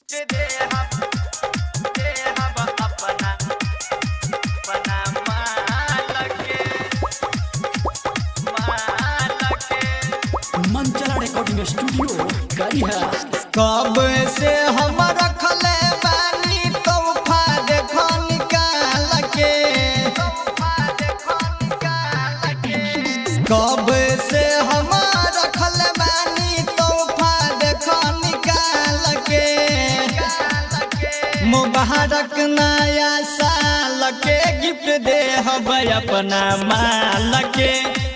मंचला recording studio गढ़िया। कब से हम रखले बानी तोहफा देखो निकाल के, कब से हम रखले बानी तोहफा देखो निकाल के। मुबारक नया साल के गिफ्ट दे हब अपना माल के।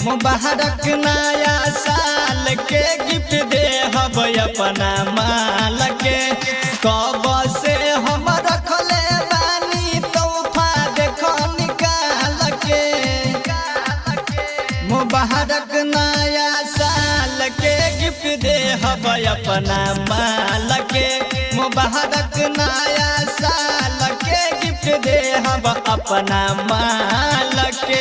मुबारक नया साल के गिफ्ट दे हब अपना माल के। कब से हम रखले बानी तोहफा देखो निकाल के। मुबारक नया साल के गिफ्ट दे हब अपना माल के। मुबारक नया साल के गिफ्ट दे हब अपना माल के।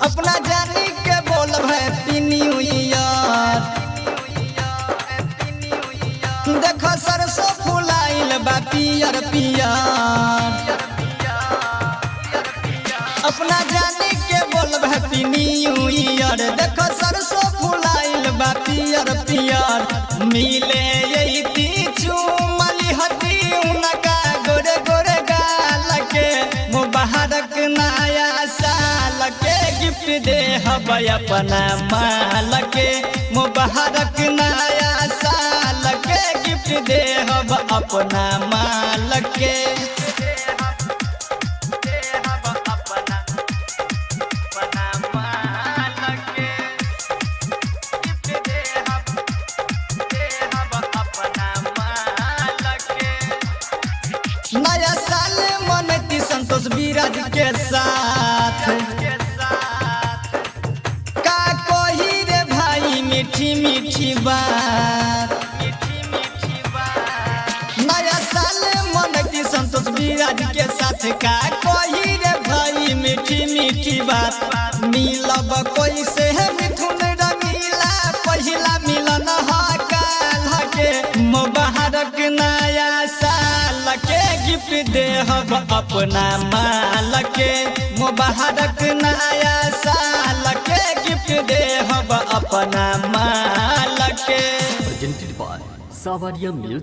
अपना जानी के बोलब हैप्पी न्यू ईयर। देखो सरसों फुलाइल बा पियर पियर। अपना जानी के बोलब हैप्पी न्यू ईयर। देखो सरसों फुलाइल बा पियर पियर। मिले यही चुमली हती उनका गोरे गोरे गाल के। मुबारक नया साल के गिफ्ट दे हब अपना माल के। मुबारक नया साल के गिफ्ट दे हब अपना माल के। नया साल मनती संतोष विराज के साथ। का कोही रे भाई मीठी मीठी बात। नया साल मनती संतोष विराज के साथ। का कोही रे भाई मीठी मीठी बात। मिलब कोई से मिथुन रमीला पहिला मिलन ह काल के। मुबारक नया साल के गिफ्ट दे हब अपना माल के। मुबारक नया साल के गिफ्ट दे हब अपना माल के। प्रेजेंटेड बाय सावरिया म्यूजिक।